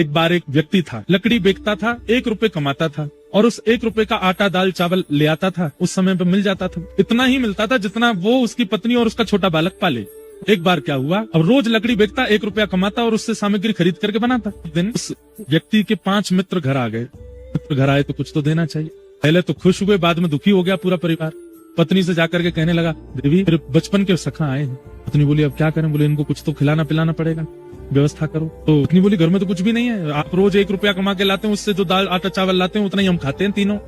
एक बार एक व्यक्ति था, लकड़ी बेचता था, 1 रुपए कमाता था और उस 1 रुपए का आटा दाल चावल ले आता था। उस समय पे मिल जाता था, इतना ही मिलता था जितना वो, उसकी पत्नी और उसका छोटा बालक पाले। एक बार क्या हुआ, अब रोज लकड़ी बेचता, 1 रुपया कमाता और उससे सामग्री खरीद करके बनाता। एक दिन उस व्यक्ति के 5 मित्र घर आ गए। मित्र घर आए तो कुछ तो देना चाहिए। पहले तो खुश हुए, बाद में दुखी हो गया पूरा परिवार। पत्नी से जाकर के कहने लगा, देवी मेरे बचपन के सखा आए हैं। पत्नी बोली, अब क्या करें? बोले, इनको कुछ तो खिलाना पिलाना पड़ेगा, व्यवस्था करो। तो पत्नी बोली, घर में तो कुछ भी नहीं है, आप रोज 1 रुपया कमा के लाते हैं, उससे जो दाल आटा चावल लाते हैं उतना ही हम खाते हैं तीनों,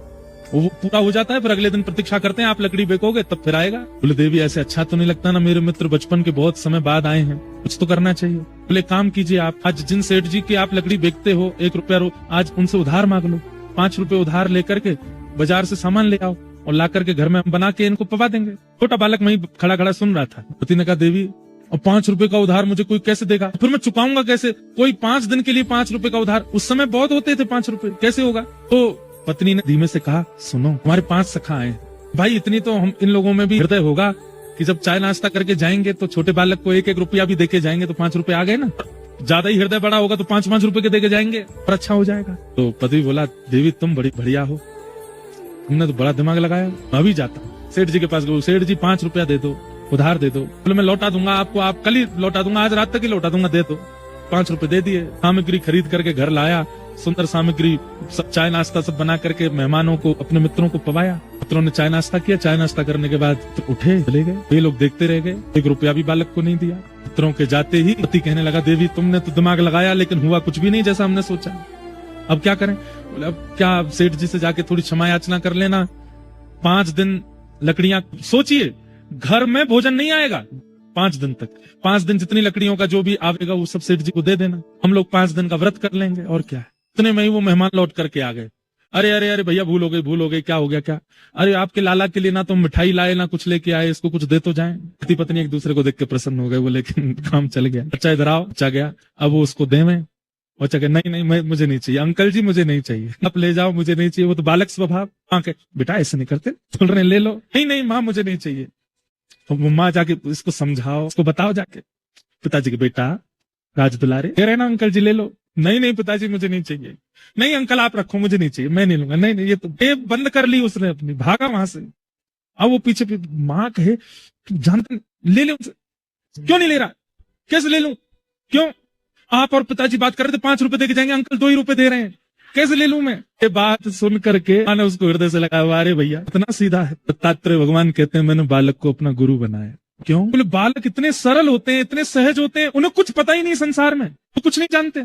वो पूरा हो जाता है, फिर अगले दिन प्रतीक्षा करते हैं आप लकड़ी बेचोगे तब फिर आएगा। बोले, देवी ऐसे अच्छा तो नहीं लगता ना, मेरे मित्र बचपन के बहुत समय बाद आए हैं, कुछ तो करना चाहिए। बोले, काम कीजिए, आप आज जिन सेठ जी की आप लकड़ी बेचते हो 1 रुपया आज उनसे उधार मांग लो, 5 रुपए उधार लेकर के बाजार से सामान ले आओ और ला करके घर में हम बना के इनको पवा देंगे। छोटा बालक वहीं खड़ा खड़ा सुन रहा था। पति ने कहा, देवी और 5 रुपए का उधार मुझे कोई कैसे देगा? फिर मैं चुकाऊंगा कैसे? कोई 5 दिन के लिए 5 रुपए का उधार, उस समय बहुत होते थे 5 रुपए, कैसे होगा? तो पत्नी ने धीमे से कहा, सुनो, हमारे 5 सखा आए भाई, इतनी तो हम इन लोगों में भी हृदय होगा कि जब चाय नाश्ता करके जाएंगे तो छोटे बालक को 1-1 रुपया भी देके जाएंगे तो 5 रुपए आ गए ना। ज्यादा ही हृदय बड़ा होगा तो 5-5 रुपए के देके जाएंगे और अच्छा हो जाएगा। तो पति बोला, देवी तुम बड़ी बढ़िया हो, तुमने तो बड़ा दिमाग लगाया, मैं अभी जाता हूँ सेठ जी के पास। सेठ जी 5 रुपया दे दो, उधार दे दो। बोले, मैं लौटा दूंगा आपको, आप कल ही लौटा दूंगा, आज रात तक ही लौटा दूंगा, दे दो। 5 रुपए दे दिए। सामग्री खरीद करके घर लाया, सुंदर सामग्री, सब चाय नाश्ता सब बना करके मेहमानों को, अपने मित्रों को पवाया। मित्रों ने चाय नाश्ता किया। चाय नाश्ता करने के बाद तो उठे चले गए। ये लोग देखते रह गए, 1 रुपया भी बालक को नहीं दिया। मित्रों के जाते ही पति कहने लगा, देवी तुमने तो दिमाग लगाया लेकिन हुआ कुछ भी नहीं जैसा हमने सोचा, अब क्या करें? बोले, अब क्या, सेठ जी से जाके थोड़ी क्षमा याचना कर लेना। 5 दिन लकड़ियां, सोचिए घर में भोजन नहीं आएगा 5 दिन तक। 5 दिन जितनी लकड़ियों का जो भी आवेगा वो सब सेठ जी को दे देना, हम लोग 5 दिन का व्रत कर लेंगे और क्या है। इतने में ही वो मेहमान लौट करके आ गए। अरे अरे अरे भैया, भूल हो गई, क्या हो गया? क्या? अरे आपके लाला के लिए ना तो मिठाई लाए ना कुछ लेके आए, इसको कुछ दे तो जाए। पति पत्नी एक दूसरे को देख के प्रसन्न हो गए, वो लेकिन काम चल गया। बच्चा इधर आओ, बच्चा गया, अब वो उसको देवे। बच्चा कहे, नहीं मुझे नहीं चाहिए, अंकल जी मुझे नहीं चाहिए, आप ले जाओ, मुझे नहीं चाहिए। वो तो बालक स्वभाव, बेटा ऐसे नहीं करते, बोल रहे ले लो। नहीं माँ मुझे नहीं चाहिए। तो माँ जाके इसको समझाओ, इसको बताओ जाके, पिताजी के, बेटा राज दुलारे कह रहे ना अंकल जी ले लो। नहीं पिताजी मुझे नहीं चाहिए। नहीं अंकल आप रखो, मुझे नहीं चाहिए, मैं नहीं लूंगा। नहीं ये तो टेप बंद कर ली उसने अपनी, भागा वहां से। अब वो पीछे माँ कहे, जानते ले ले उनसे, क्यों नहीं ले रहा? कैसे ले लूं? क्यों? आप और पिताजी बात कर रहे थे 5 रुपए देके जाएंगे, अंकल 2 ही रुपए दे रहे हैं, कैसे ले लूं मैं? ये बात सुन करके मैंने उसको हृदय से लगा, अरे भैया इतना सीधा है। दत्तात्रेय भगवान कहते हैं, मैंने बालक को अपना गुरु बनाया। क्यों? बोले, बालक इतने सरल होते हैं, इतने सहज होते हैं, उन्हें कुछ पता ही नहीं संसार में, वो कुछ नहीं जानते।